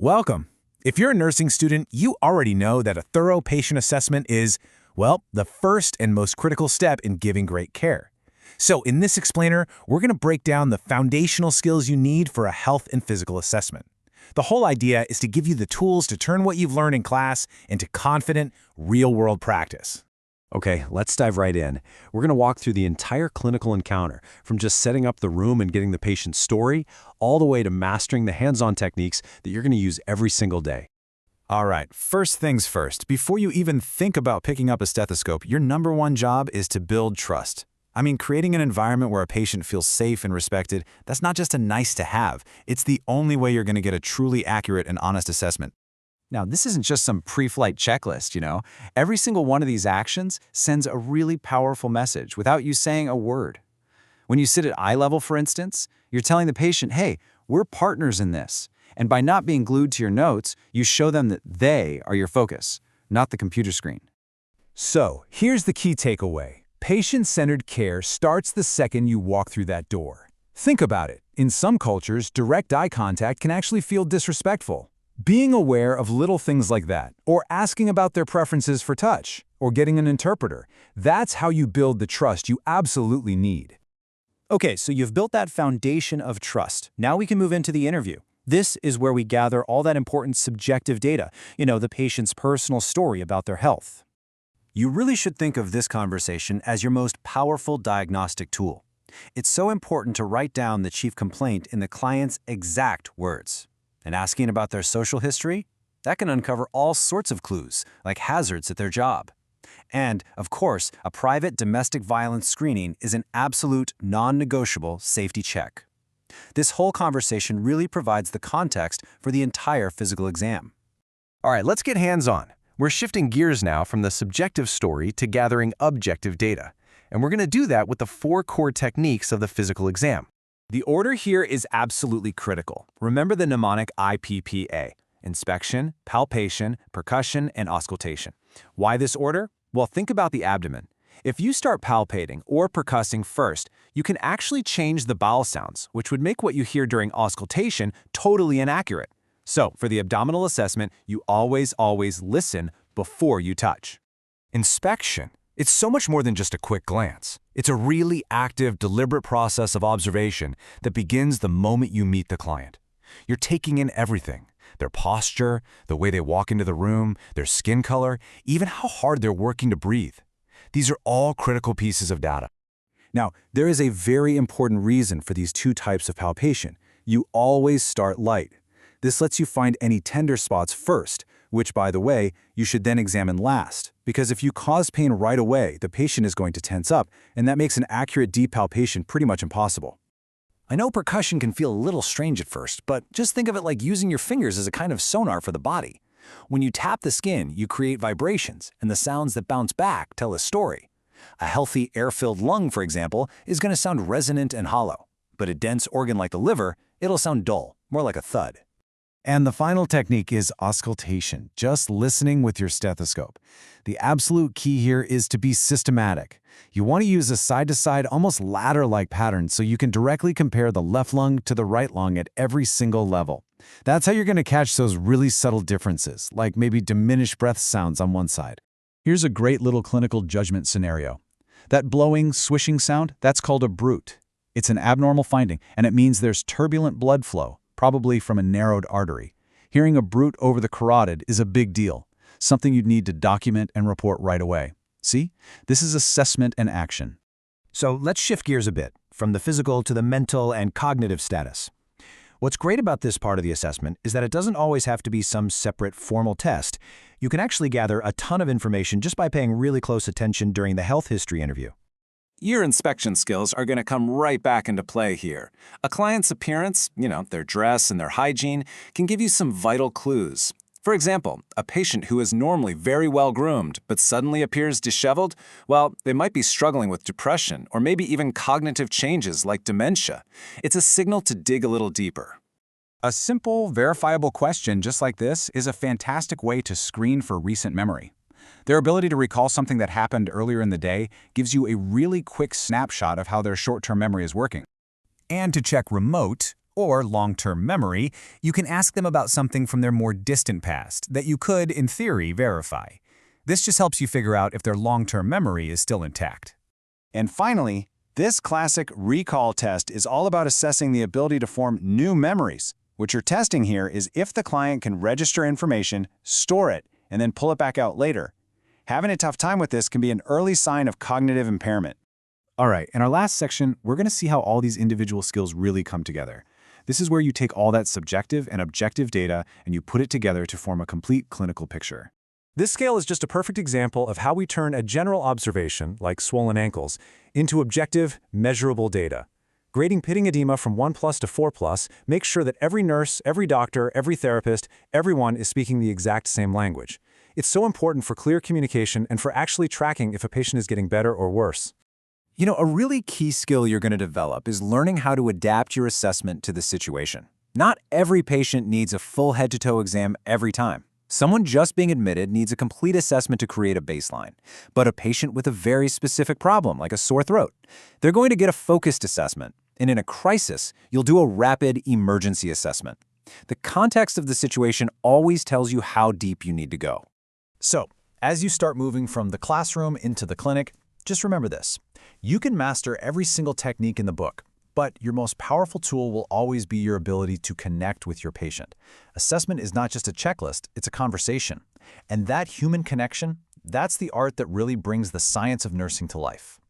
Welcome. If you're a nursing student, you already know that a thorough patient assessment is, well, the first and most critical step in giving great care. So in this explainer, we're going to break down the foundational skills you need for a health and physical assessment. The whole idea is to give you the tools to turn what you've learned in class into confident, real-world practice. Okay, let's dive right in. We're going to walk through the entire clinical encounter, from just setting up the room and getting the patient's story, all the way to mastering the hands-on techniques that you're going to use every single day. All right, first things first. Before you even think about picking up a stethoscope, your #1 job is to build trust. I mean, creating an environment where a patient feels safe and respected, that's not just a nice to have. It's the only way you're going to get a truly accurate and honest assessment. Now, this isn't just some pre-flight checklist, Every single one of these actions sends a really powerful message without you saying a word. When you sit at eye level, for instance, you're telling the patient, hey, we're partners in this. And by not being glued to your notes, you show them that they are your focus, not the computer screen. So, here's the key takeaway. Patient-centered care starts the second you walk through that door. Think about it. In some cultures, direct eye contact can actually feel disrespectful. Being aware of little things like that, or asking about their preferences for touch, or getting an interpreter, that's how you build the trust you absolutely need. Okay, so you've built that foundation of trust. Now we can move into the interview. This is where we gather all that important subjective data, the patient's personal story about their health. You really should think of this conversation as your most powerful diagnostic tool. It's so important to write down the chief complaint in the client's exact words. And asking about their social history, that can uncover all sorts of clues, like hazards at their job. And, of course, a private domestic violence screening is an absolute, non-negotiable safety check. This whole conversation really provides the context for the entire physical exam. All right, let's get hands-on. We're shifting gears now from the subjective story to gathering objective data. And we're going to do that with the 4 core techniques of the physical exam. The order here is absolutely critical. Remember the mnemonic IPPA: inspection, palpation, percussion, and auscultation. Why this order? Well, think about the abdomen. If you start palpating or percussing first, you can actually change the bowel sounds, which would make what you hear during auscultation totally inaccurate. So, for the abdominal assessment, you always listen before you touch. Inspection. It's so much more than just a quick glance. It's a really active, deliberate process of observation that begins the moment you meet the client. You're taking in everything: their posture, the way they walk into the room, their skin color, even how hard they're working to breathe. These are all critical pieces of data. Now, there is a very important reason for these 2 types of palpation. You always start light. This lets you find any tender spots first, which, by the way, you should then examine last, because if you cause pain right away, the patient is going to tense up, and that makes an accurate deep palpation pretty much impossible. I know percussion can feel a little strange at first, but just think of it like using your fingers as a kind of sonar for the body. When you tap the skin, you create vibrations, and the sounds that bounce back tell a story. A healthy, air-filled lung, for example, is going to sound resonant and hollow, but a dense organ like the liver, it'll sound dull, more like a thud. And the final technique is auscultation, just listening with your stethoscope. The absolute key here is to be systematic. You want to use a side-to-side, almost ladder-like pattern so you can directly compare the left lung to the right lung at every single level. That's how you're going to catch those really subtle differences, like maybe diminished breath sounds on one side. Here's a great little clinical judgment scenario. That blowing, swishing sound, that's called a bruit. It's an abnormal finding, and it means there's turbulent blood flow, probably from a narrowed artery. Hearing a bruit over the carotid is a big deal, something you'd need to document and report right away. See? This is assessment and action. So let's shift gears a bit, from the physical to the mental and cognitive status. What's great about this part of the assessment is that it doesn't always have to be some separate formal test. You can actually gather a ton of information just by paying really close attention during the health history interview. Your inspection skills are going to come right back into play here. A client's appearance, their dress and their hygiene, can give you some vital clues. For example, a patient who is normally very well groomed but suddenly appears disheveled, well, they might be struggling with depression or maybe even cognitive changes like dementia. It's a signal to dig a little deeper. A simple, verifiable question just like this is a fantastic way to screen for recent memory. Their ability to recall something that happened earlier in the day gives you a really quick snapshot of how their short-term memory is working. And to check remote, Or long-term memory, you can ask them about something from their more distant past that you could, in theory, verify. This just helps you figure out if their long-term memory is still intact. And finally, this classic recall test is all about assessing the ability to form new memories. What you're testing here is if the client can register information, store it, and then pull it back out later. Having a tough time with this can be an early sign of cognitive impairment. All right, in our last section, we're going to see how all these individual skills really come together. This is where you take all that subjective and objective data and you put it together to form a complete clinical picture. This scale is just a perfect example of how we turn a general observation, like swollen ankles, into objective, measurable data. Grading pitting edema from 1+ to 4+ makes sure that every nurse, every doctor, every therapist, everyone is speaking the exact same language. It's so important for clear communication and for actually tracking if a patient is getting better or worse. You know, a really key skill you're going to develop is learning how to adapt your assessment to the situation. Not every patient needs a full head-to-toe exam every time. Someone just being admitted needs a complete assessment to create a baseline. But a patient with a very specific problem, like a sore throat, they're going to get a focused assessment. And in a crisis, you'll do a rapid emergency assessment. The context of the situation always tells you how deep you need to go. So, as you start moving from the classroom into the clinic, just remember this. You can master every single technique in the book, but your most powerful tool will always be your ability to connect with your patient. Assessment is not just a checklist, it's a conversation. And that human connection, that's the art that really brings the science of nursing to life.